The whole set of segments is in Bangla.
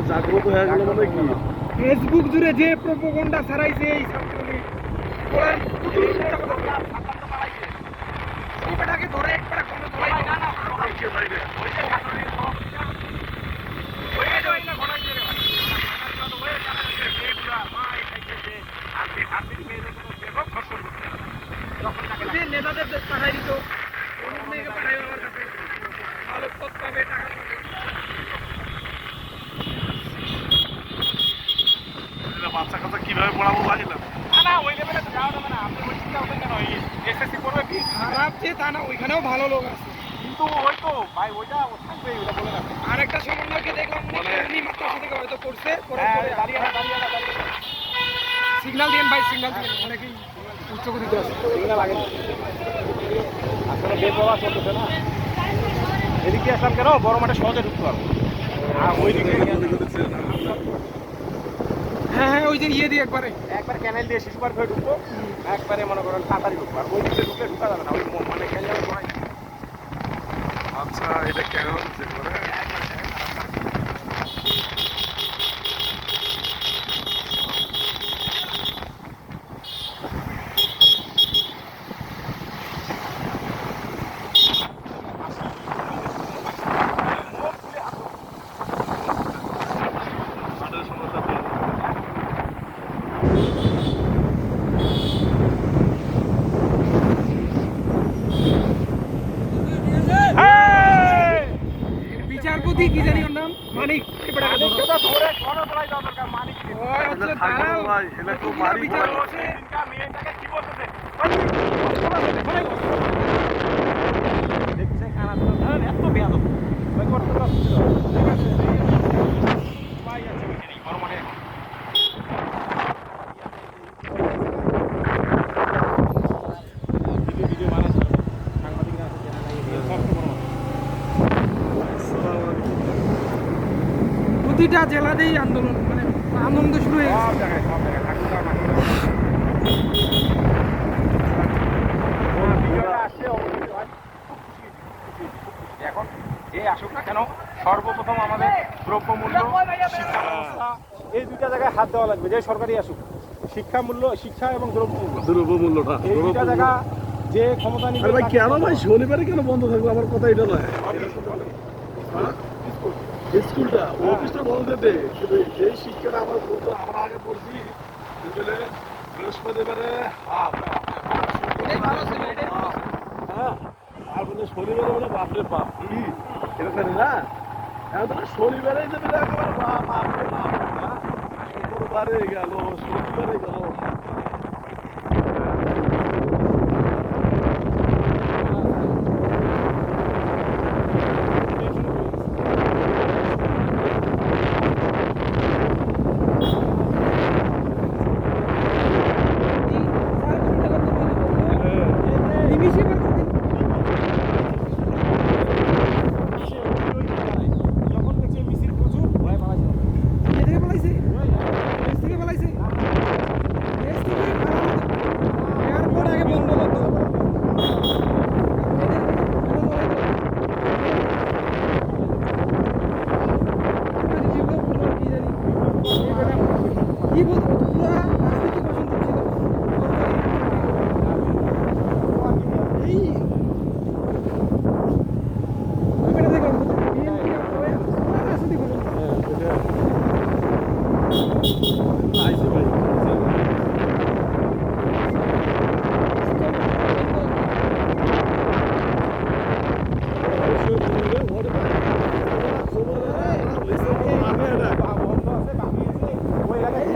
জাগ্রত হয়ে গেল মানে কি ফেসবুক জুড়ে যে প্রোপাগান্ডা ছড়াইছে এই ছাত্রলীগ ধরে একবার নেতাদের পাঠাই দিত পাঠাই আমার কাছে ভালো পথ পাবে টাকা বাচ্চা কাচ্চা কিভাবে পড়াবো জানি না না ওই লেভেলে তো যাওয়া যাবে না আপনি ওই চিন্তা করবেন কেন এসএসসি করবে কি খারাপ যে তা না ওইখানেও ভালো লোক আছে কিন্তু ওই তো ভাই ওইটা থাকবে ওটা বলে রাখবে আরেকটা সমন্বয়কে দেখলাম উনি মাত্র থেকে হয়তো করছে দাঁড়িয়ে সিগন্যাল দিন ভাই সিগন্যাল দিন অনেকেই উচ্চ গতিতে আছে সিগন্যাল আগে আসলে বেপরোয়া চলতেছে না এদিকে আসলাম কেন বড় মাঠে সহজে ঢুকতে পারবো আর ওই দিকে হ্যাঁ ওই যে ইয়ে দিয়ে একবার ক্যানেল দিয়ে শিশু পার্ক হয়ে ঢুকবো একবারে মনে করেন তাড়াতাড়ি ঢুকবো আর ওই দিকে ঢুকলে ঢুকা যাবে না ওই মানে ক্যানেল আচ্ছা এটা কেন হচ্ছে বিচারপতি কি জানি ওর নাম মানিক প্রতিটা জেলাতেই আন্দোলন মানে আনন্দ শুরু হয়ে গেছে এখন যে আসুক না কেন সর্বপ্রথম আমাদের দ্রব্যমূল্য শিক্ষা ব্যবস্থা এই দুইটা জায়গায় হাত দেওয়া লাগবে যে সরকারি আসুক শিক্ষা এবং দ্রব্যমূল্যটা এই দুইটা জায়গা যে ক্ষমতা নিবে ভাই কেন ভাই শনিবারে কেন বন্ধ থাকলো আমার কথা এটা নয় স্কুলটা অফিসটা বন্ধ দেবে কিন্তু এই শিক্ষাটা আমার বলতো আমরা আগে পড়ছি বৃহস্পতিবারে হ্যাঁ আর বলে শনিবারে বলে বাপরে বাপ কি এটা না এখন শনিবারে দেবে একেবারে বাপরে বাপ শুক্রবারে গেল শনিবারে গেল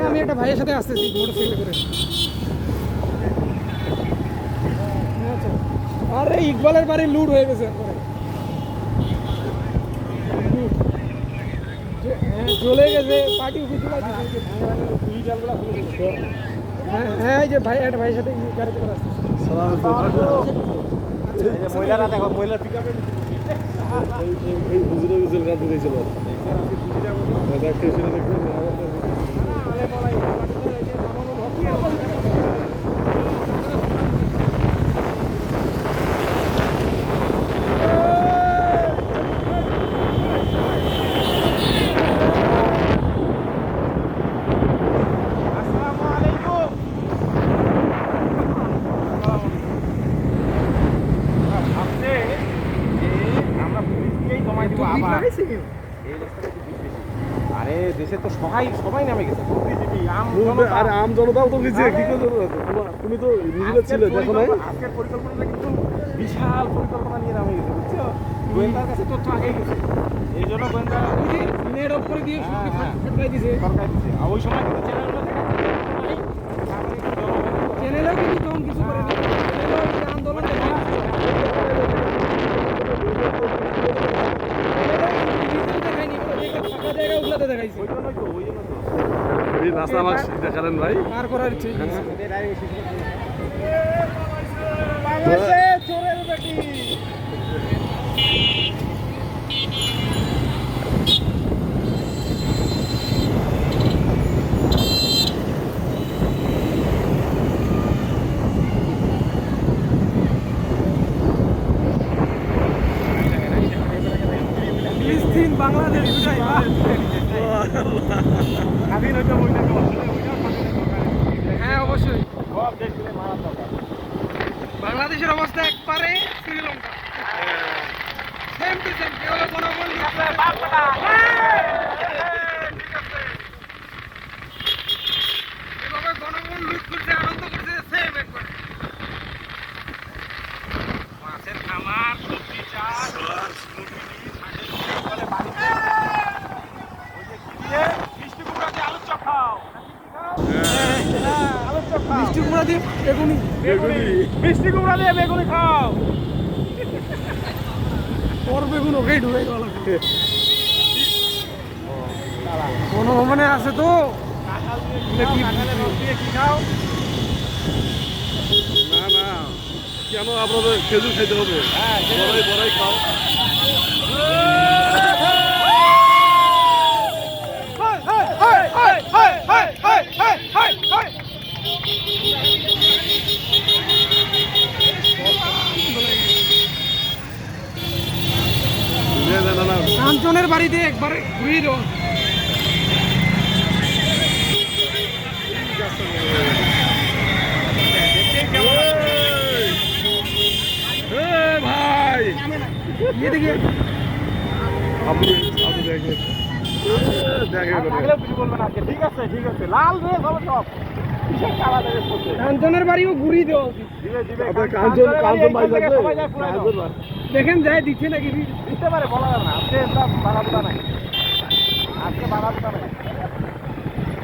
আমি একটা ভাইয়ের সাথে আসতেছি মোটরসাইকেল করে আরে ইকবালের বাড়ি লুট হয়ে গেছে চলে গেছে পার্টি অফিস হ্যাঁ এই যে ভাই একটা ভাইয়ের সাথে গাড়িতে করে আসতেছি মহিলারা দেখো মহিলা পিক আপে এই হুজুরে হুজুর গান দিয়েছিল কিন্তু আবার এই রাস্তাটা একটু বীজ বেশি। আরে দেশে তো সবাই নামে গেছে, বুদ্ধিজীবী, আরে আম জনতাও তো গেছে, কি করে তুমি তো নিজেরা ছিলে, দেখো নাই? আজকের পরিকল্পনাটা কিন্তু বিশাল পরিকল্পনা নিয়ে নামে গেছে, বুঝছো? গোয়েন্দার কাছে তথ্য আগেই গেছে, এই জন্য গোয়েন্দা নেট অফ করে দিয়ে হ্যাঁ, হ্যাঁ। ফাটাই দিছে। সরকার দিচ্ছে। আর ওই সময় কিন্তু চ্যানেলগুলো চ্যানেলেও কিন্তু তখন কিছু করেনি, চ্যানেলেও এই যে আন্দোলন দেখায়নি, ফাঁকা জায়গা ওগুলাতে দেখাইছে। এই রাস্তা আমাকে দেখালেন ভাই। পার করার ইচ্ছে চোরের বেটি। ফিলিস্তিন বাংলাদেশ দুটাই স্বাধীন হইতে বইটা হ্যাঁ অবশ্যই। সব দেশগুলো মারা দরকার। বাংলাদেশের অবস্থা একবারে শ্রীলঙ্কা, সেম টু সেম। কেবল জনগণ এভাবে জনগণ লুট করছে, আনন্দ করছে, সেম একবারে। মাছের খামার, সবজি চাষ, মিষ্টি কুমড়া দিয়ে আলুর চপ খাও। আলুর চপ খাও। মিষ্টি কুমড়া দিয়ে বেগুনি, মিষ্টি কুমড়া দিয়ে বেগুনি খাও। ওর বেগুন ওকেই ঢুকাই দেওয়া লাগবে। গণভবনে আছে তো কাঁঠালের রস দিয়ে কি খাও? না না, কেন আপনাদের খেজুর খাইতে হবে? হ্যাঁ, বড়াই বড়াই খাও। না না না, কাঞ্চনের বাড়িতে একবার ঘুরিয়ে দেওয়া। ভাই ये देखिए আপনি আপনি দেখেন, দেখেন থাকলেও কিছু বলবে না আজকে। ঠিক আছে, ঠিক আছে, লাল ড্রেস হবে সব। কিসের কালা ড্রেস করছে? কাঞ্চনের বাড়িও ঘুরিয়ে দেওয়া উচিত। দিবে দিবে। আপনার কাঞ্চন কাঞ্চন ভাই থাকলে সবাই যায় পুরাই দাও। কাঞ্চন ভাই। দেখেন যায় দিচ্ছে নাকি। দিতে পারে, বলা যাবে না। আজকে সব বাড়া বুড়া নাই, আজকে বাড়া বুড়া নাই।